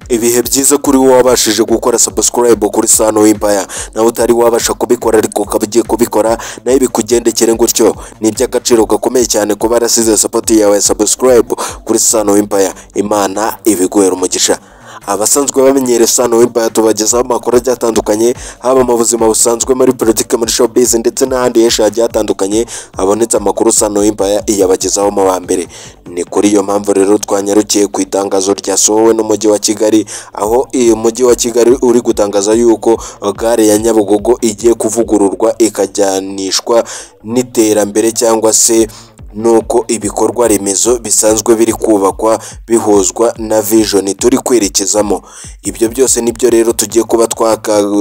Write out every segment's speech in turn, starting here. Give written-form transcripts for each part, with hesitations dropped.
ibihe byiza kuri wowe wabashije gukora subscribe kuri Sano Empire, nawe utari wabasha kubikora ariko ukaba ugiye kubikora nayo bikugendekere gutyo, ni iby'agaciro gakomeye cyane kuba yarasize support yawe subscribe kuri Sano Empire. Imana ibiguhera umugisha. Abasanzwe bamenyere Sano Empire tubagezaho amakuru agiye atandukanye, haba mu buzima busanzwe, muri politike, muri showbiz ndetse n'ahandi henshi hagiye hatandukanye habonetse amakuru. Sano Empire iyabagezaho mu ba mbere. Ni kuri iyo mpamvu rero twanyarukiye ku itangazo ryasohowe n'umujyi wa Kigali, aho uyu mujyi wa Kigali uri gutangaza yuko gare ya Nyabugogo igiye kuvugururwa ikajyanishwa n'iterambere cyangwa se nuko ibikorwa remezo bisanzwe biri kubakwa bihuzwa na vision turi kwerekezamo. Ibyo byose nibyo rero tugiye kuba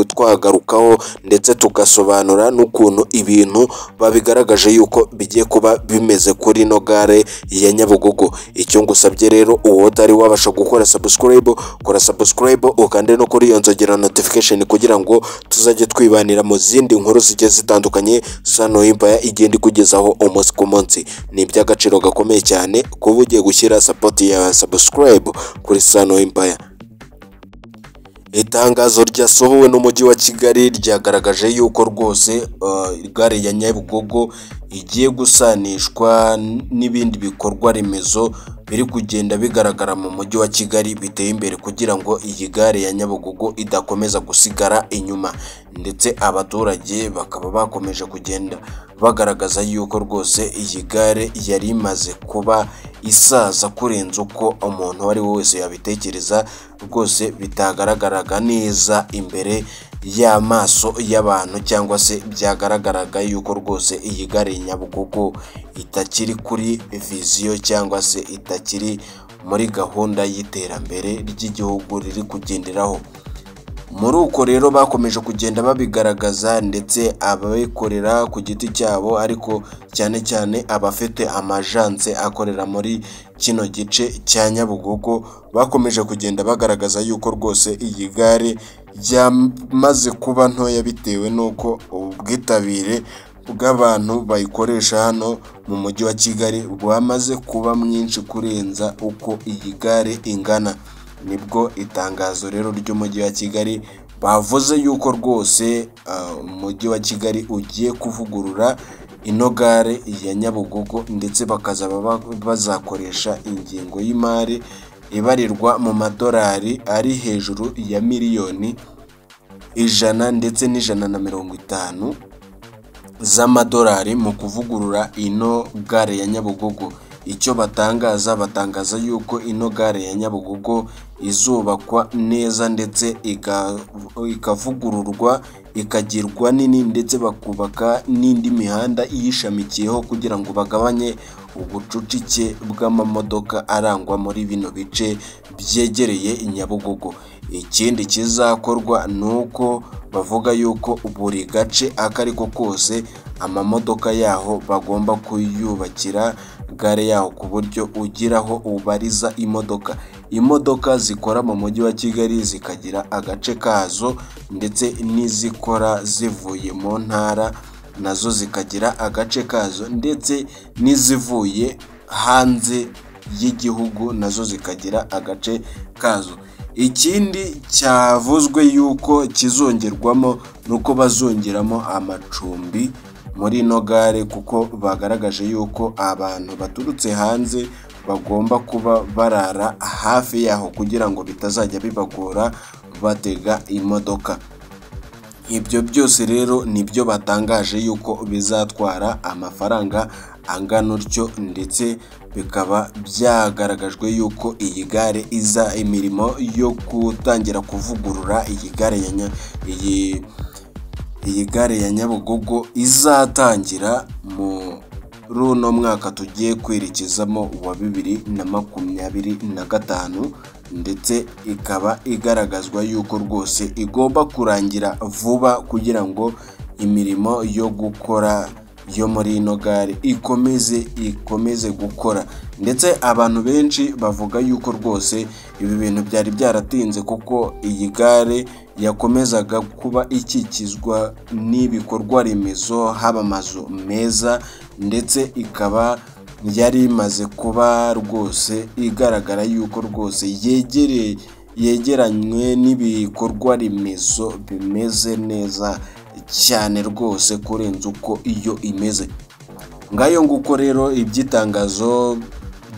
twagarukaho ndetse tugasobanura n'ukuntu ibintu babigaragaje yuko bigiye kuba bimeze kuri no gare ya Nyabugogo. Icyo ngusabye rero, uwo utari wabasha gukora subscribe, kora subscribe ukande no kuri iyo nzogera notification kugira ngo tuzajye twibanira mu zindi nkuru zigiye zitandukanye Sano Empire igenda kugezaho umunsi ku munsi. Ni iby'agaciro gakomeye cyane kuba ugiye gushyira support ya subscribe kuri Sano Empire. Itangazo ryasohowe n'umujyi wa Kigali ryagaragaje yuko rwose gare ya Nyabugogo igiye gusanishwa n'ibindi bikorwa remezo biri kugenda bigaragara mu mujyi wa Kigali biteye imbere kugira ngo iyi gare ya Nyabugogo idakomeza gusigara inyuma. Ndetse abaturage bakaba bakomeje kugenda bagaragaza yuko rwose iyi gare yari imaze kuba isaza kurenza uko umuntu wari wese yabitekereza. Rwose bitagaragaraga neza imbere y'amaso y'abantu, cyangwa se byagaragaraga yuko rwose iyi gare ya Nyabugogo itakiri kuri viziyo cyangwa se itakiri muri gahunda y'iterambere ry'igihugu riri kugenderaho. Muri uko rero bakomeje kugenda babigaragaza, ndetse ababikorera ku giti cyabo ariko cyane cyane abafite amajanse akorera muri kino gice cya Nyabugogo bakomeje kugenda bagaragaza yuko rwose iyi gare yamaze kuba ntoya bitewe n'uko ubwitabire bw'abantu bayikoresha hano mu mujyi wa Kigali bwamaze kuba mwinshi kurenza uko iyi gare ingana. Nibwo itangazo rero ry'umujyi wa Kigali bavuze yuko rwose umujyi wa Kigali ugiye kuvugurura ino gare ya Nyabugogo, ndetse bakazaba bazakoresha ingingo y'imari ibarirwa mu madolari ari hejuru ya miliyoni 100 ndetse n'150 z'amadolari mu kuvugurura ino gare ya Nyabugogo. Icyo batangaza yuko ino gare ya Nyabugogo izubakwa neza ndetse ikavugururwa ikagirwa nini, ndetse bakubaka n'indi mihanda iyishamikiyeho kugira ngo bagabanye ubucucike bw'amamodoka arangwa muri bino bice byegereye Nyabugogo. Ikindi kizakorwa nuko bavuga yuko buri gace akariko kose amamodoka yaho bagomba kuyubakira gare yaho ku buryo ugiraho ubariza imodoka zikora mu mujyi wa Kigali zikagira agace kazo, ndetse n'izikora zivuye mu ntara nazo zikagira agace kazo, ndetse n'izivuye hanze y'igihugu nazo zikagira agace kazo. Ikindi cyavuzwe yuko kizongerwamo nuko bazongeramo amacumbi muri ino gare, kuko bagaragaje yuko abantu baturutse hanze bagomba kuba barara hafi yaho kugira ngo bitazajya bibagora batega imodoka. Ibyo byose rero nibyo batangaje yuko bizatwara amafaranga angana utyo, ndetse bikaba byagaragajwe yuko iyi gare iza imirimo yo gutangira kuvugurura iyi gare ya Nyabugogo izatangira muri uno mwaka tugiye kwerekezamo wa 2025, ndetse ikaba igaragazwa yuko rwose igomba kurangira vuba kugira ngo imirimo yo gukora yo muri ino gare ikomeze gukora. Ndetse abantu benshi bavuga yuko rwose ibi bintu byari byaratinze, kuko iyi gare yakomezaga kuba ikikizwa n'ibikorwa remezo, haba amazu meza, ndetse ikaba yari imaze kuba rwose igaragara yuko rwose yegeranywe n'ibikorwa remezo bimeze neza cyane rwose kurenza uko iyo imeze. Ngayo nguko rero ibyitangazo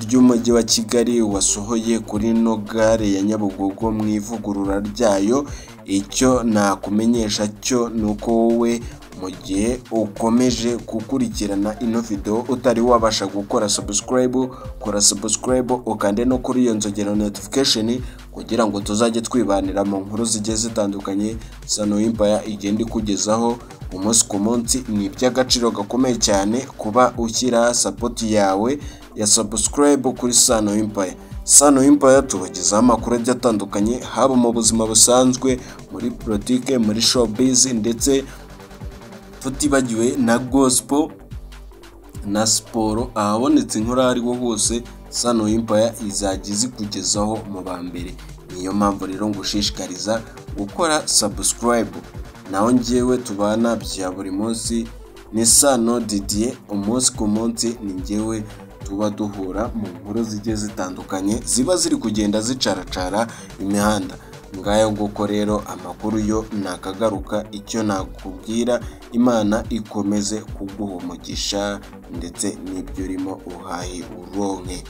ry'umujyi wa Kigali wasohoye kuri no gare ya Nyabugogo mu ivugurura ryayo. Icyo nakumenyesha cyo nuko wowe mu gihe ukomeje gukurikirana ino video utari wabasha gukora subscribe, kora subscribe ukande no kuri iyo nzogera notification kugira ngo tuzajye twibanira mu nkuru zigiye zitandukanye Sano Empire igenda kugezaho umunsi ku munsi. Ni iby'agaciro gakomeye cyane kuba ushyira support yawe ya subscribe kuri Sano Empire. Sano Empire tubagezaho amakuru agiye atandukanye haba mu buzima busanzwe, muri politike, muri showbiz ndetse tutibagiwe na gospel na siporo. Ahabonetse inkuru ariho hose Sano Empire izajya izikugezaho mu ba mbere. Niyo mpamvu rero ngushishikariza gukora subscribe. Naho njyewe tubana bya buri munsi ni Sano Didier, umunsi ku munsi ni njyewe tuba duhura mu nkuru zigiye zitandukanye ziba ziri kugenda zicaracara imihanda. Ngayo nguko rero amakuru yo nakagaruka. Icyo nakubwira, Imana ikomeze kuguha umugisha ndetse n'ibyo urimo uhaye uronke.